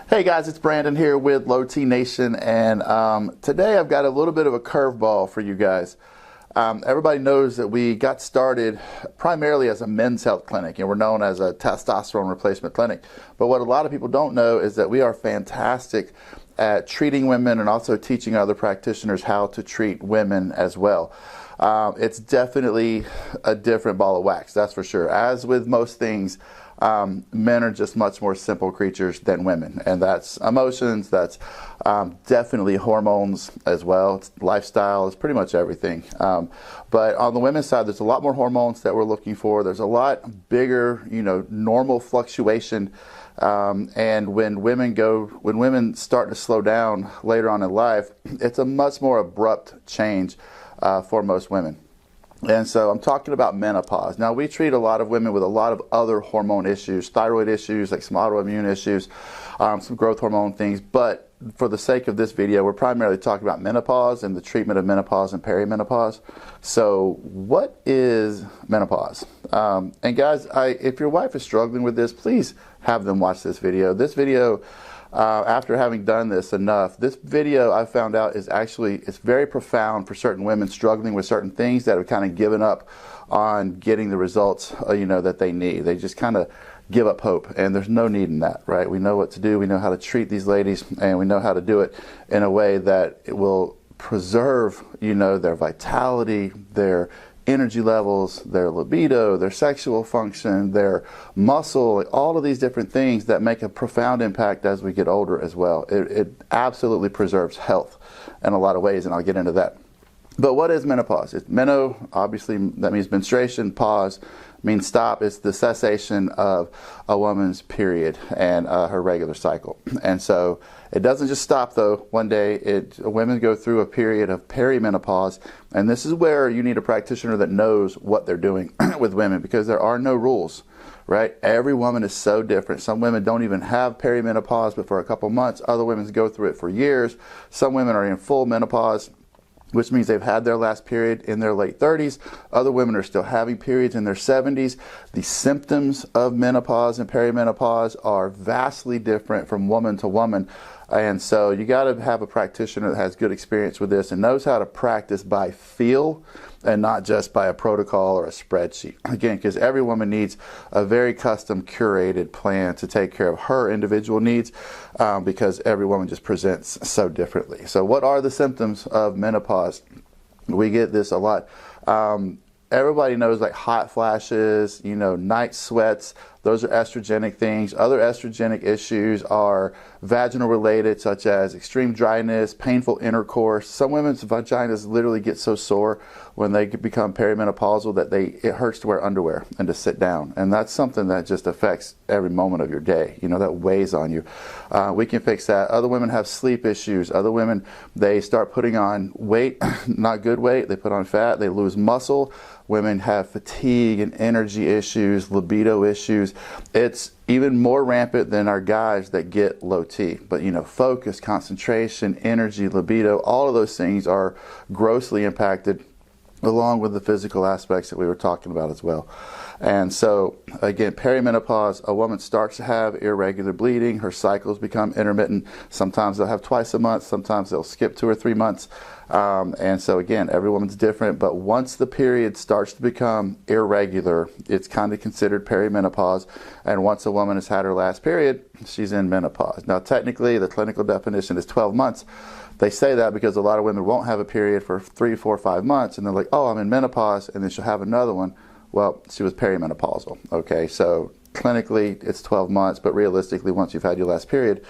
Hey guys, it's Brandon here with Low T Nation, and today I've got a little bit of a curveball for you guys. Everybody knows that we got started primarily as a men's health clinic, and we're known as a testosterone replacement clinic. But what a lot of people don't know is that we are fantastic at treating women and also teaching other practitioners how to treat women as well. It's definitely a different ball of wax, that's for sure. As with most things, men are just much more simple creatures than women, and that's emotions, that's definitely hormones as well. It's lifestyle, it's pretty much everything. But on the women's side, there's a lot more hormones that we're looking for. There's a lot bigger, normal fluctuation. And when women start to slow down later on in life, it's a much more abrupt change for most women. And so I'm talking about menopause. Now, we treat a lot of women with a lot of other hormone issues, thyroid issues, like some autoimmune issues, some growth hormone things. But for the sake of this video, we're primarily talking about menopause and the treatment of menopause and perimenopause. So what is menopause? And guys, if your wife is struggling with this, please have them watch this video. This video, after having done this enough, this video I found out it's very profound for certain women struggling with certain things that have kind of given up on getting the results that they need. They just kind of give up hope, and there's no need in that, right? We know what to do, we know how to treat these ladies, and we know how to do it in a way that it will preserve their vitality, their energy levels, their libido, their sexual function, their muscle, all of these different things that make a profound impact as we get older as well. It absolutely preserves health in a lot of ways, and I'll get into that. But what is menopause? It's obviously that means menstruation. Pause means stop. It's the cessation of a woman's period and her regular cycle. And so it doesn't just stop though. One day women go through a period of perimenopause, and this is where you need a practitioner that knows what they're doing with women, because there are no rules, right? Every woman is so different. Some women don't even have perimenopause but for a couple months. Other women go through it for years. Some women are in full menopause, which means they've had their last period in their late 30s. Other women are still having periods in their 70s. The symptoms of menopause and perimenopause are vastly different from woman to woman. And so you got to have a practitioner that has good experience with this and knows how to practice by feel and not just by a protocol or a spreadsheet. Again, because every woman needs a very custom curated plan to take care of her individual needs, because every woman just presents so differently. So what are the symptoms of menopause? We get this a lot. Everybody knows, like, hot flashes, night sweats. Those are estrogenic things. Other estrogenic issues are vaginal related, such as extreme dryness, painful intercourse. Some women's vaginas literally get so sore when they become perimenopausal that it hurts to wear underwear and to sit down. And that's something that just affects every moment of your day. That weighs on you. We can fix that. Other women have sleep issues. Other women, they start putting on weight, not good weight. They put on fat. They lose muscle. Women have fatigue and energy issues, libido issues. It's even more rampant than our guys that get low T. But focus, concentration, energy, libido, all of those things are grossly impacted, along with the physical aspects that we were talking about as well. And so, again, perimenopause, a woman starts to have irregular bleeding. Her cycles become intermittent. Sometimes they'll have twice a month. Sometimes they'll skip 2 or 3 months. And so, again, every woman's different. But once the period starts to become irregular, it's kind of considered perimenopause. And once a woman has had her last period, she's in menopause. Now, technically, the clinical definition is 12 months. They say that because a lot of women won't have a period for 3, 4, 5 months, and they're like, oh, I'm in menopause, and then she'll have another one. Well, she was perimenopausal. Okay, so clinically it's 12 months, but realistically, once you've had your last period,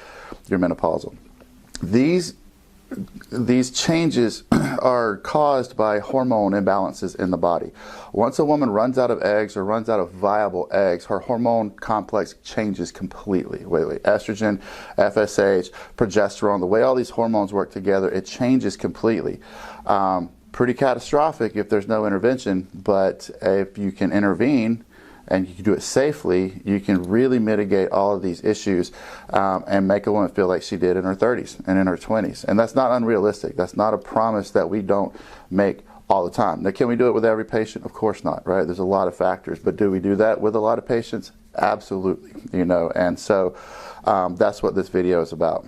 you're menopausal. These changes are caused by hormone imbalances in the body. Once a woman runs out of eggs or runs out of viable eggs, her hormone complex changes completely. Estrogen, FSH, progesterone, the way all these hormones work together, it changes completely. Pretty catastrophic if there's no intervention, but if you can intervene and you can do it safely, you can really mitigate all of these issues and make a woman feel like she did in her 30s and in her 20s. And that's not unrealistic. That's not a promise that we don't make all the time. Now, can we do it with every patient? Of course not, right? There's a lot of factors, but do we do that with a lot of patients? Absolutely, you know, and so that's what this video is about.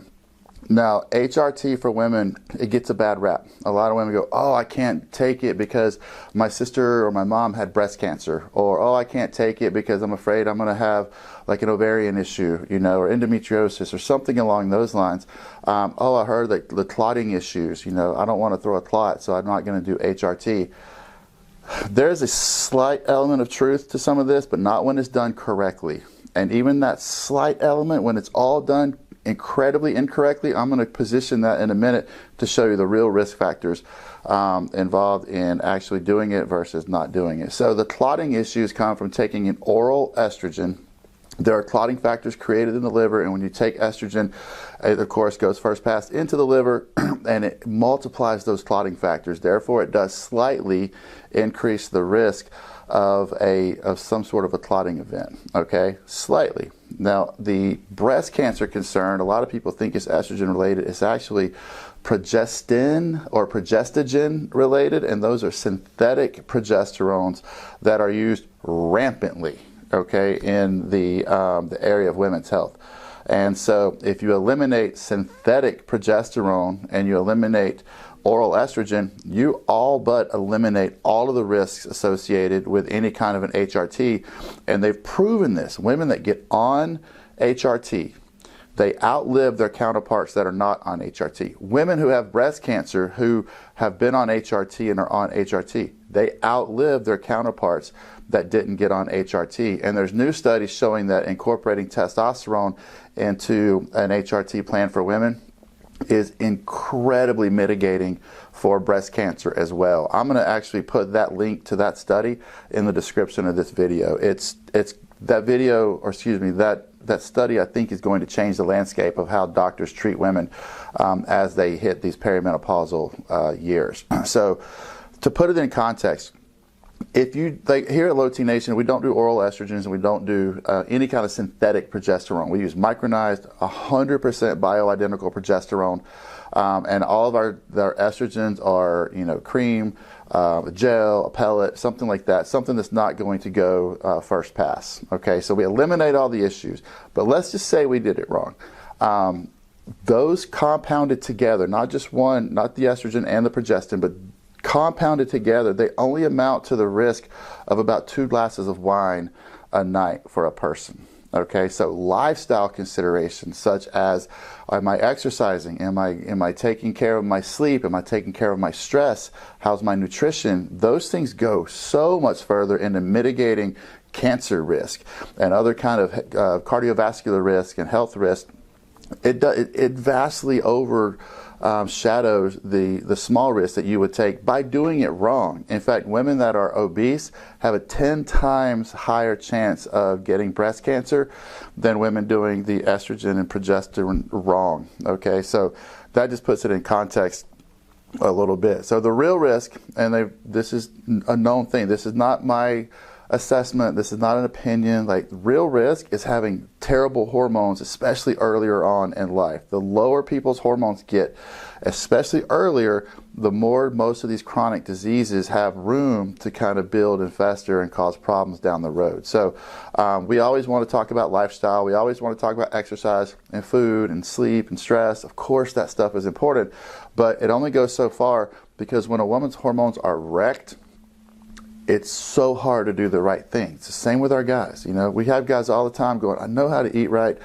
Now, HRT for women, it gets a bad rap. A lot of women go, oh, I can't take it because my sister or my mom had breast cancer, or oh, I can't take it because I'm afraid I'm going to have like an ovarian issue, you know, or endometriosis or something along those lines. Oh, I heard that the clotting issues, you know, I don't want to throw a clot, so I'm not going to do HRT. There's a slight element of truth to some of this, but not when it's done correctly. And even that slight element, when it's all done incredibly incorrectly, I'm going to position that in a minute to show you the real risk factors involved in actually doing it versus not doing it. So the clotting issues come from taking an oral estrogen. There are clotting factors created in the liver, and when you take estrogen, it of course goes first pass into the liver and it multiplies those clotting factors. Therefore, it does slightly increase the risk of some sort of a clotting event, okay? Slightly. Now, the breast cancer concern, a lot of people think it's estrogen related. It's actually progestin or progestogen related, and those are synthetic progesterones that are used rampantly, okay, in the area of women's health. And so if you eliminate synthetic progesterone and you eliminate oral estrogen, you all but eliminate all of the risks associated with any kind of an HRT. And they've proven this. Women that get on HRT, they outlive their counterparts that are not on HRT. Women who have breast cancer who have been on HRT and are on HRT, they outlive their counterparts that didn't get on HRT. And there's new studies showing that incorporating testosterone into an HRT plan for women is incredibly mitigating for breast cancer as well. I'm going to actually put that link to that study in the description of this video. It's that video, or excuse me, that study I think is going to change the landscape of how doctors treat women as they hit these perimenopausal years. So to put it in context, if you, like here at Low T Nation, we don't do oral estrogens and we don't do any kind of synthetic progesterone. We use micronized, 100% bioidentical progesterone, and all of our estrogens are, you know, cream, a gel, a pellet, something like that, something that's not going to go first pass. Okay, so we eliminate all the issues, but let's just say we did it wrong. Those compounded together, not just one, not the estrogen and the progestin, but compounded together, they only amount to the risk of about 2 glasses of wine a night for a person. Okay, so lifestyle considerations such as, am I exercising? Am I taking care of my sleep? Am I taking care of my stress? How's my nutrition? Those things go so much further into mitigating cancer risk and other kind of cardiovascular risk and health risk. It vastly shadows the small risk that you would take by doing it wrong. In fact, women that are obese have a 10 times higher chance of getting breast cancer than women doing the estrogen and progesterone wrong. Okay, so that just puts it in context a little bit. So the real risk, and this is a known thing, this is not my assessment, this is not an opinion, like real risk is having terrible hormones, especially earlier on in life. The lower people's hormones get, especially earlier, the more most of these chronic diseases have room to kind of build and fester and cause problems down the road. So we always want to talk about lifestyle, we always want to talk about exercise and food and sleep and stress. Of course that stuff is important, but it only goes so far, because when a woman's hormones are wrecked, it's so hard to do the right thing. It's the same with our guys. You know, we have guys all the time going, I know how to eat right.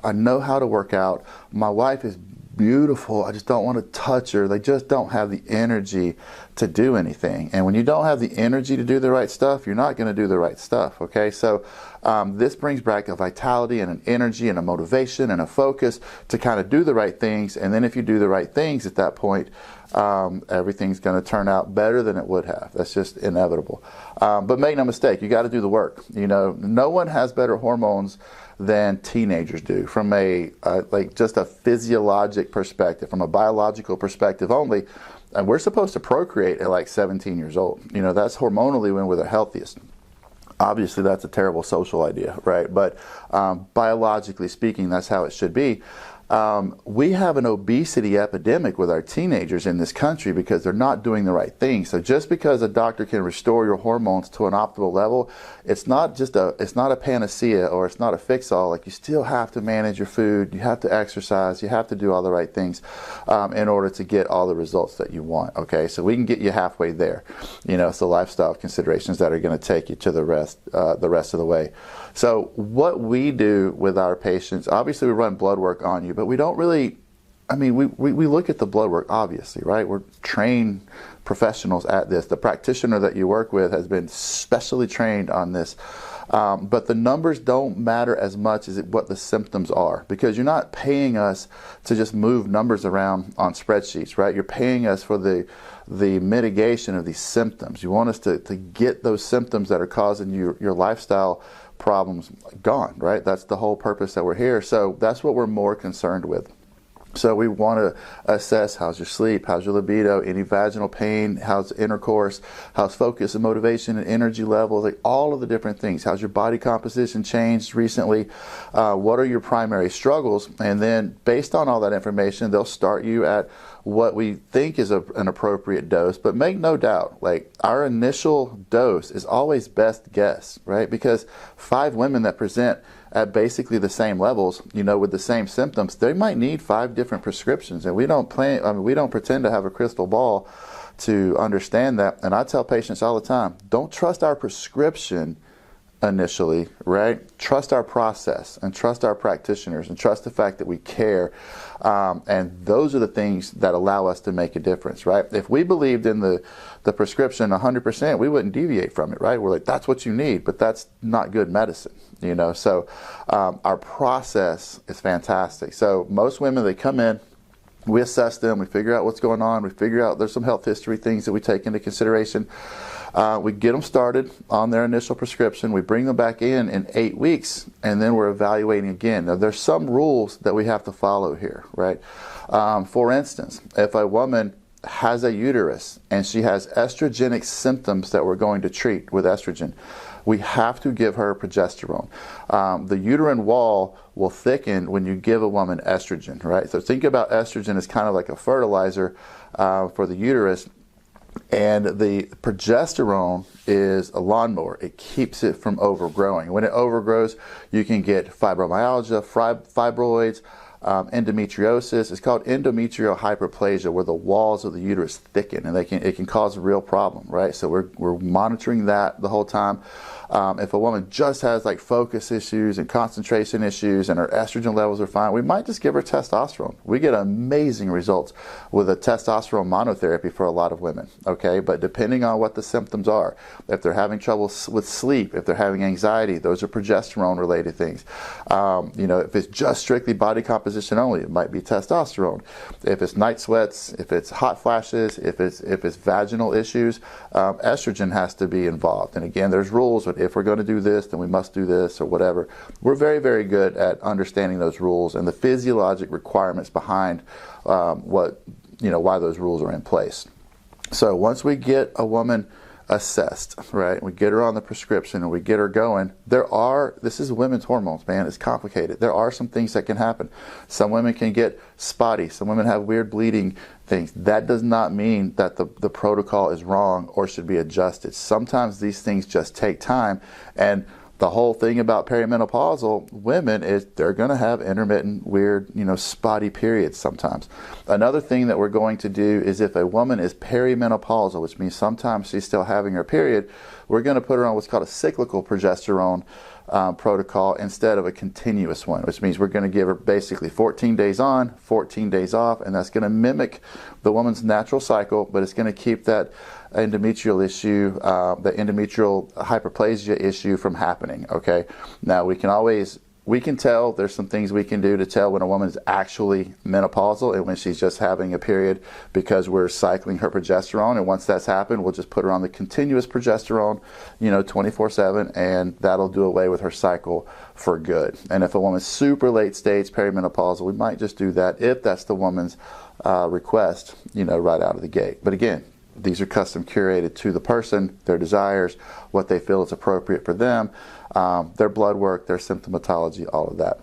I know how to work out. My wife is beautiful. I just don't want to touch her. They just don't have the energy to do anything. And when you don't have the energy to do the right stuff, you're not going to do the right stuff. Okay, so this brings back a vitality and an energy and a motivation and a focus to kind of do the right things. And then if you do the right things at that point, everything's going to turn out better than it would have. That's just inevitable. But make no mistake, you got to do the work. You know, no one has better hormones than teenagers do from a like just a physiologic perspective, from a biological perspective only. And we're supposed to procreate at like 17 years old. You know, that's hormonally when we're the healthiest. Obviously, that's a terrible social idea, right? But biologically speaking, that's how it should be. we have an obesity epidemic with our teenagers in this country because they're not doing the right thing. So just because a doctor can restore your hormones to an optimal level, it's not a panacea, or it's not a fix-all. Like, you still have to manage your food, you have to exercise, you have to do all the right things in order to get all the results that you want. Okay, so we can get you halfway there. It's the lifestyle considerations that are going to take you to the rest of the way. So what we do with our patients, obviously we run blood work on you, but we don't really, we look at the blood work, obviously, right? We're trained professionals at this. The practitioner that you work with has been specially trained on this. But the numbers don't matter as much as what the symptoms are, because you're not paying us to just move numbers around on spreadsheets, right? You're paying us for the mitigation of these symptoms. You want us to get those symptoms that are causing your lifestyle problems gone, right? That's the whole purpose that we're here. So that's what we're more concerned with. So we want to assess how's your sleep, how's your libido, any vaginal pain, how's intercourse, how's focus and motivation and energy levels, like all of the different things. How's your body composition changed recently? What are your primary struggles? And then based on all that information, they'll start you at what we think is an appropriate dose. But make no doubt, like, our initial dose is always best guess, right? Because 5 women that present at basically the same levels, with the same symptoms, they might need 5 different prescriptions. And we don't pretend to have a crystal ball to understand that. And I tell patients all the time, don't trust our prescription initially, right? Trust our process and trust our practitioners and trust the fact that we care. And those are the things that allow us to make a difference, right? If we believed in the prescription 100%, we wouldn't deviate from it, right? We're like, that's what you need, but that's not good medicine, So our process is fantastic. So most women, they come in, we assess them, we figure out what's going on, we figure out there's some health history things that we take into consideration. We get them started on their initial prescription. We bring them back in 8 weeks, and then we're evaluating again. Now, there's some rules that we have to follow here, right? For instance, if a woman has a uterus and she has estrogenic symptoms that we're going to treat with estrogen, we have to give her progesterone. The uterine wall will thicken when you give a woman estrogen, right? So think about estrogen as kind of like a fertilizer for the uterus. And the progesterone is a lawnmower. It keeps it from overgrowing. When it overgrows, you can get fibromyalgia, fibroids, endometriosis. It's called endometrial hyperplasia, where the walls of the uterus thicken, and it can cause a real problem, right? So we're monitoring that the whole time. If a woman just has like focus issues and concentration issues and her estrogen levels are fine, we might just give her testosterone. We get amazing results with a testosterone monotherapy for a lot of women, okay? But depending on what the symptoms are, if they're having trouble with sleep, if they're having anxiety, those are progesterone related things. If it's just strictly body composition only, it might be testosterone. If it's night sweats, if it's hot flashes, if it's vaginal issues, estrogen has to be involved. And again, there's rules. But if we're going to do this, then we must do this, or whatever. We're very, very good at understanding those rules and the physiologic requirements behind why those rules are in place. So once we get a woman assessed, right, we get her on the prescription and we get her going, this is women's hormones, man. It's complicated. There are some things that can happen. Some women can get spotty. Some women have weird bleeding things. That does not mean that the protocol is wrong or should be adjusted. Sometimes these things just take time. And the whole thing about perimenopausal women is they're going to have intermittent, weird, spotty periods sometimes. Another thing that we're going to do is if a woman is perimenopausal, which means sometimes she's still having her period, we're going to put her on what's called a cyclical progesterone protocol instead of a continuous one, which means we're going to give her basically 14 days on, 14 days off, and that's going to mimic the woman's natural cycle, but it's going to keep that endometrial issue, the endometrial hyperplasia issue from happening, okay? Now, we can tell, there's some things we can do to tell when a woman is actually menopausal and when she's just having a period because we're cycling her progesterone. And once that's happened, we'll just put her on the continuous progesterone, 24/7, and that'll do away with her cycle for good. And if a woman's super late stage perimenopausal, we might just do that if that's the woman's request, right out of the gate. But again, these are custom curated to the person, their desires, what they feel is appropriate for them, their blood work, their symptomatology, all of that.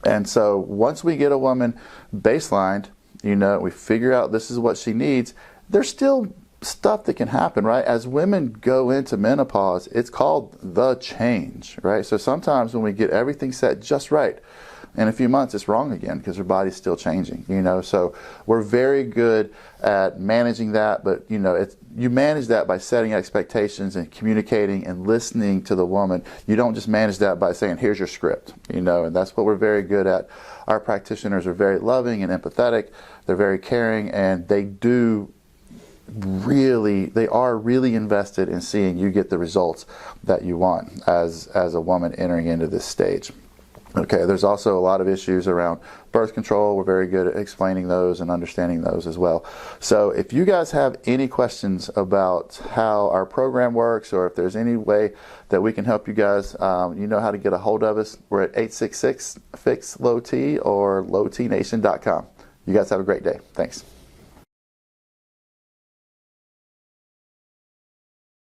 And so once we get a woman baselined, we figure out this is what she needs, there's still stuff that can happen, right? As women go into menopause, it's called the change, right? So sometimes when we get everything set just right, in a few months it's wrong again because her body's still changing, So we're very good at managing that, but you manage that by setting expectations and communicating and listening to the woman. You don't just manage that by saying, here's your script, and that's what we're very good at. Our practitioners are very loving and empathetic. They're very caring, and they are really invested in seeing you get the results that you want as a woman entering into this stage. Okay, there's also a lot of issues around birth control. We're very good at explaining those and understanding those as well. So if you guys have any questions about how our program works, or if there's any way that we can help you guys, you know how to get a hold of us. We're at 866-FIX-LOW-T or lowtnation.com. You guys have a great day. Thanks.